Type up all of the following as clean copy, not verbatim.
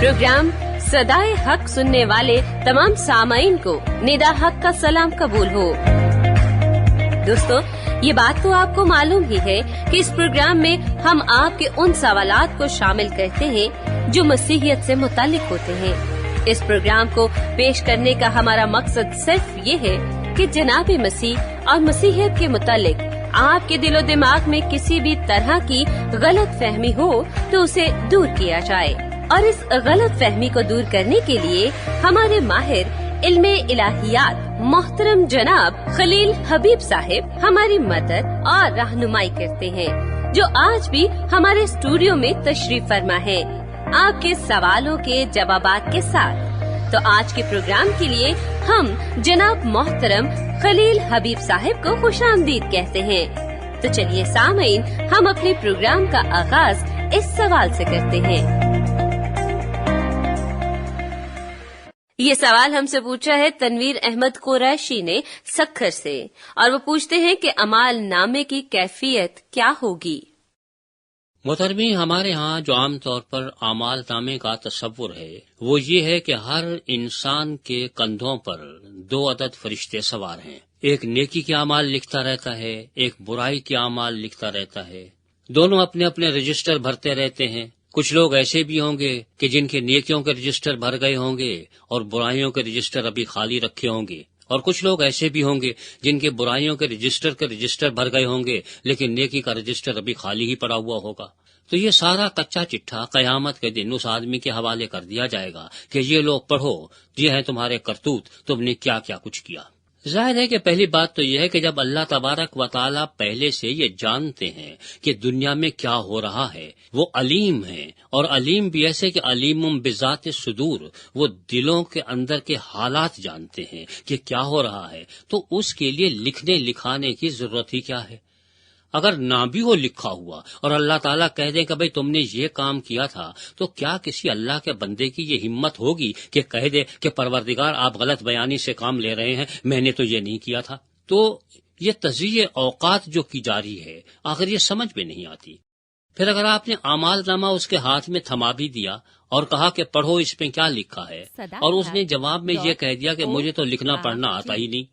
Programme सदाए हक सुनने वाले तमाम सामाईन को निदा हक का सलाम कबूल हो। दोस्तों, ये बात तो आपको मालूम ही है कि इस प्रोग्राम में हम आपके उन सवालात को शामिल करते हैं जो मसीहियत से मुताल्लिक होते हैं। इस प्रोग्राम को पेश करने का हमारा मकसद सिर्फ ये है कि जनाबे मसीह और मसीहियत के मुताल्लिक आपके दिलो दिमाग में किसी भी तरह की गलत फहमी हो तो उसे दूर किया जाए। और इस गलत फहमी को दूर करने के लिए हमारे माहिर इल्मे इलाहियात मोहतरम जनाब खलील हबीब साहिब हमारी मदद और रहनुमाई करते हैं, जो आज भी हमारे स्टूडियो में तशरीफ फरमा है आपके सवालों के जवाबात के साथ। तो आज के प्रोग्राम के लिए हम जनाब मोहतरम खलील हबीब साहिब को खुशामदीद कहते हैं। तो चलिए सामीन, हम अपने प्रोग्राम का आगाज इस सवाल से करते हैं। ये सवाल हमसे पूछा है तनवीर अहमद कुरैशी ने सखर से, और वो पूछते हैं कि अमाल नामे की कैफियत क्या होगी। मोहतरमी, हमारे यहाँ जो आम तौर पर आमाल नामे का तस्वुर है वो ये है कि हर इंसान के कंधों पर 2 अदद फरिश्ते सवार हैं। एक नेकी के आमाल लिखता रहता है, एक बुराई के आमाल लिखता रहता है। दोनों अपने अपने रजिस्टर भरते रहते हैं। कुछ लोग ऐसे भी होंगे कि जिनके नेकियों के रजिस्टर भर गए होंगे और बुराइयों के रजिस्टर अभी खाली रखे होंगे, और कुछ लोग ऐसे भी होंगे जिनके बुराइयों के रजिस्टर भर गए होंगे लेकिन नेकी का रजिस्टर अभी खाली ही पड़ा हुआ होगा। तो ये सारा कच्चा चिट्ठा कयामत के दिन उस आदमी के हवाले कर दिया जाएगा कि ये लोग पढ़ो, ये है तुम्हारे करतूत, तुमने क्या क्या कुछ किया। जाहिर है कि पहली बात तो यह है कि जब अल्लाह तबारक व तआला पहले से ये जानते हैं कि दुनिया में क्या हो रहा है, वो अलीम है, और अलीम भी ऐसे कि अलीमुम बिज़ात सुदूर, वो दिलों के अंदर के हालात जानते हैं कि क्या हो रहा है, तो उसके लिए लिखने लिखाने की जरूरत ही क्या है। अगर ना भी हो लिखा हुआ और अल्लाह ताला कह दें कि भाई तुमने ये काम किया था, तो क्या किसी अल्लाह के बंदे की ये हिम्मत होगी कि कह दे कि परवरदिगार आप गलत बयानी से काम ले रहे हैं, मैंने तो ये नहीं किया था। तो ये तज़य्ये औकात जो की जा रही है, आखिर ये समझ में नहीं आती। फिर अगर आपने आमाल नामा उसके हाथ में थमा भी दिया और कहा कि पढ़ो इसमें क्या लिखा है, और उसने जवाब में ये कह दिया कि मुझे तो लिखना पढ़ना आता ही नहीं,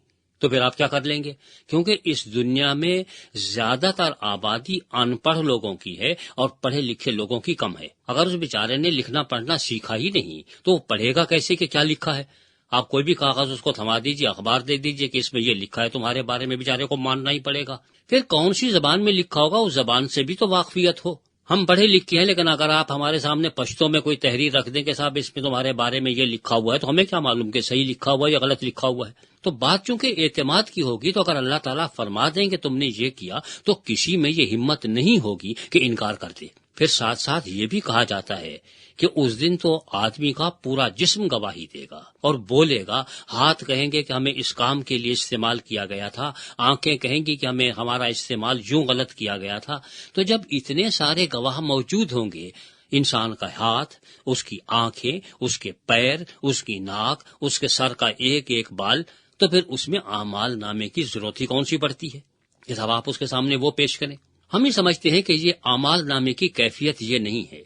तो फिर आप क्या कर लेंगे? क्योंकि इस दुनिया में ज्यादातर आबादी अनपढ़ लोगों की है और पढ़े लिखे लोगों की कम है। अगर उस बेचारे ने लिखना पढ़ना सीखा ही नहीं तो वो पढ़ेगा कैसे कि क्या लिखा है? आप कोई भी कागज उसको थमा दीजिए, अखबार दे दीजिए कि इसमें ये लिखा है तुम्हारे बारे में, बेचारे को मानना ही पड़ेगा। फिर कौन सी जबान में लिखा होगा उस जबान से भी तो वाकफियत हो। हम पढ़े लिखे हैं, लेकिन अगर आप हमारे सामने पश्तो में कोई तहरीर रख दें कि साहब इसमें तुम्हारे बारे में ये लिखा हुआ है, तो हमें क्या मालूम कि सही लिखा हुआ है या गलत लिखा हुआ है। तो बात चूंकि एतमाद की होगी, तो अगर अल्लाह ताला फरमा दें कि तुमने ये किया, तो किसी में ये हिम्मत नहीं होगी कि इनकार कर दे। फिर साथ साथ ये भी कहा जाता है कि उस दिन तो आदमी का पूरा जिस्म गवाही देगा और बोलेगा। हाथ कहेंगे कि हमें इस काम के लिए इस्तेमाल किया गया था, आंखें कहेंगी कि हमें हमारा इस्तेमाल यूं गलत किया गया था। तो जब इतने सारे गवाह मौजूद होंगे, इंसान का हाथ, उसकी आंखें, उसके पैर, उसकी नाक, उसके सर का एक एक बाल, तो फिर उसमें आमाल नामे की जरूरत ही कौन सी पड़ती है कि साहब आप उसके सामने वो पेश करें। हम ही समझते हैं कि ये आमाल नामे की कैफियत ये नहीं है,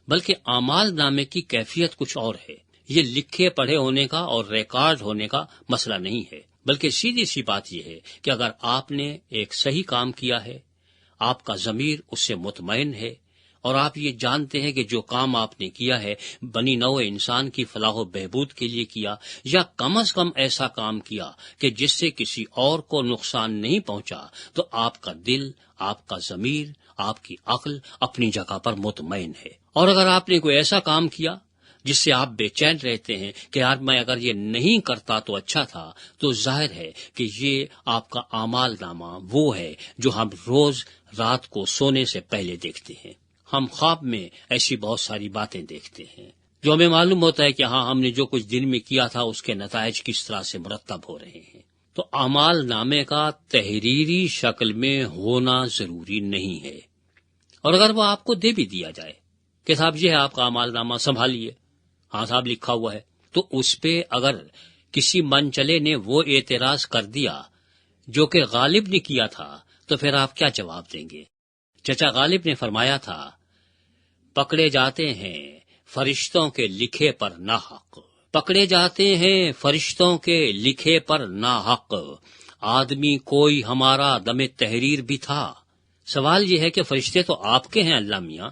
बल्कि आमाल नामे की कैफियत कुछ और है। ये लिखे पढ़े होने का और रिकॉर्ड होने का मसला नहीं है, बल्कि सीधी सी बात यह है कि अगर आपने एक सही काम किया है, आपका ज़मीर उससे मुतमईन है और आप ये जानते हैं कि जो काम आपने किया है बनी नौ इंसान की फलाह व बहबूद के लिए किया, या कम अज कम ऐसा काम किया कि जिससे किसी और को नुकसान नहीं पहुंचा, तो आपका दिल, आपका ज़मीर, आपकी अक्ल अपनी जगह पर मुतमईन है। और अगर आपने कोई ऐसा काम किया जिससे आप बेचैन रहते हैं कि यार मैं अगर ये नहीं करता तो अच्छा था, तो जाहिर है कि ये आपका आमाल नामा वो है जो हम रोज रात को सोने से पहले देखते हैं। हम ख्वाब में ऐसी बहुत सारी बातें देखते हैं जो हमें मालूम होता है कि हाँ, हमने जो कुछ दिन में किया था उसके नताइज किस तरह से मुरतब हो रहे हैं। तो अमाल नामे का तहरीरी शक्ल में होना जरूरी नहीं है, और अगर वो आपको दे भी दिया जाए कि साहब ये है आपका अमाल नामा, संभालिए, हाँ साहब लिखा हुआ है, तो उस पे अगर किसी मनचले ने वो एतराज कर दिया जो कि गालिब ने किया था, तो फिर आप क्या जवाब देंगे? चचा गालिब ने फरमाया था, पकड़े जाते हैं فرشتوں کے لکھے پر ناحق، پکڑے جاتے ہیں فرشتوں کے لکھے پر ناحق، آدمی کوئی ہمارا دم تحریر بھی تھا۔ سوال یہ ہے کہ فرشتے تو آپ کے ہیں اللہ میاں،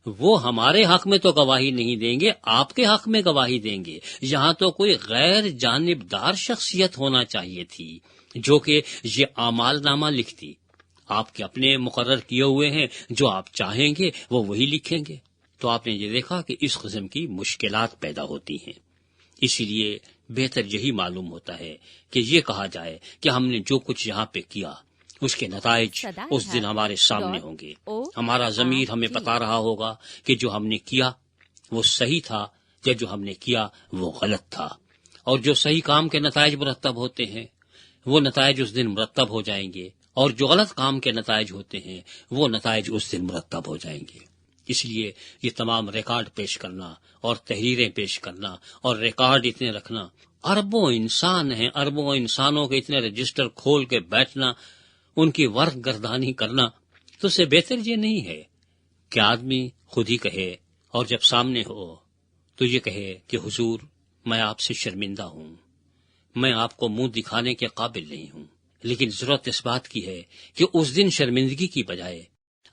وہ ہمارے حق میں تو گواہی نہیں دیں گے، آپ کے حق میں گواہی دیں گے۔ یہاں تو کوئی غیر جانبدار شخصیت ہونا چاہیے تھی جو کہ یہ اعمال نامہ لکھتی۔ آپ کے اپنے مقرر کیے ہوئے ہیں، جو آپ چاہیں گے وہ وہی لکھیں گے۔ تو آپ نے یہ دیکھا کہ اس قسم کی مشکلات پیدا ہوتی ہیں۔ اسی لیے بہتر یہی معلوم ہوتا ہے کہ یہ کہا جائے کہ ہم نے جو کچھ یہاں پہ کیا اس کے نتائج اس دن ہمارے سامنے ہوں گے۔ ہمارا ضمیر ہمیں بتا رہا ہوگا کہ جو ہم نے کیا وہ صحیح تھا یا جو ہم نے کیا وہ غلط تھا، اور جو صحیح کام کے نتائج مرتب ہوتے ہیں وہ نتائج اس دن مرتب ہو جائیں گے، اور جو غلط کام کے نتائج ہوتے ہیں وہ نتائج اس دن مرتب ہو جائیں گے۔ اس لیے یہ تمام ریکارڈ پیش کرنا اور تحریریں پیش کرنا اور ریکارڈ اتنے رکھنا، اربوں انسان ہیں، اربوں انسانوں کے اتنے رجسٹر کھول کے بیٹھنا، ان کی ورق گردانی کرنا، تو اس سے بہتر یہ نہیں ہے کہ آدمی خود ہی کہے اور جب سامنے ہو تو یہ کہے کہ حضور میں آپ سے شرمندہ ہوں، میں آپ کو منہ دکھانے کے قابل نہیں ہوں۔ لیکن ضرورت اس بات کی ہے کہ اس دن شرمندگی کی بجائے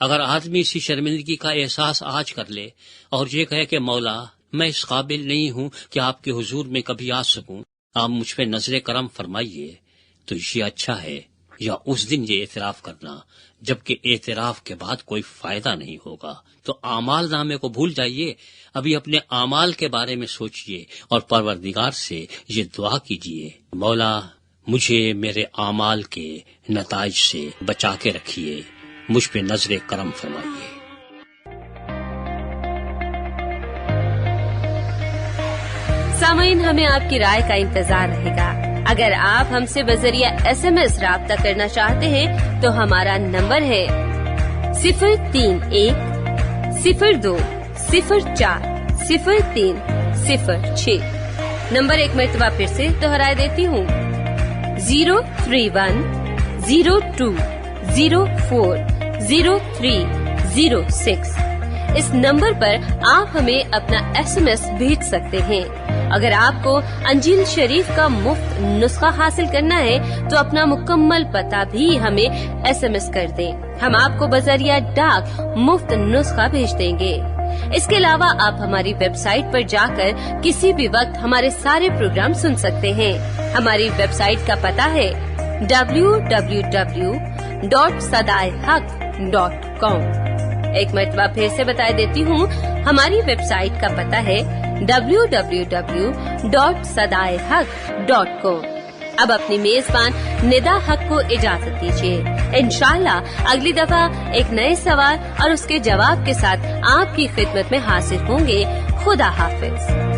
اگر آدمی اسی شرمندگی کا احساس آج کر لے اور یہ کہے کہ مولا میں اس قابل نہیں ہوں کہ آپ کے حضور میں کبھی آ سکوں، آپ مجھ پہ نظر کرم فرمائیے، تو یہ اچھا ہے، یا اس دن یہ اعتراف کرنا جبکہ اعتراف کے بعد کوئی فائدہ نہیں ہوگا۔ تو اعمال نامے کو بھول جائیے، ابھی اپنے اعمال کے بارے میں سوچئے اور پروردگار سے یہ دعا کیجئے، مولا مجھے میرے اعمال کے نتائج سے بچا کے رکھیے، مجھ پہ نظر کرم فرمائیے۔ سامعین، ہمیں آپ کی رائے کا انتظار رہے گا۔ اگر آپ ہم سے بذریعہ SMS رابطہ کرنا چاہتے ہیں تو ہمارا نمبر ہے 031-02-04-0306۔ نمبر ایک مرتبہ پھر سے دہرائے دیتی ہوں، 031-02-04-0306۔ اس نمبر پر آپ ہمیں اپنا SMS بھیج سکتے ہیں۔ اگر آپ کو انجیل شریف کا مفت نسخہ حاصل کرنا ہے تو اپنا مکمل پتہ بھی ہمیں SMS کر دیں، ہم آپ کو بذریعہ ڈاک مفت نسخہ بھیج دیں گے۔ اس کے علاوہ آپ ہماری ویب سائٹ پر جا کر کسی بھی وقت ہمارے سارے پروگرام سن سکتے ہیں۔ ہماری ویب سائٹ کا پتہ ہے www.sadaiHaq.com۔ ایک مرتبہ پھر سے بتا دیتی ہوں، ہماری ویب سائٹ کا پتہ ہے www.sadaiHaq.com۔ اب اپنی میزبان ندا حق کو اجازت دیجیے۔ انشاءاللہ اگلی دفعہ ایک نئے سوال اور اس کے جواب کے ساتھ آپ کی خدمت میں حاضر ہوں گے۔ خدا حافظ۔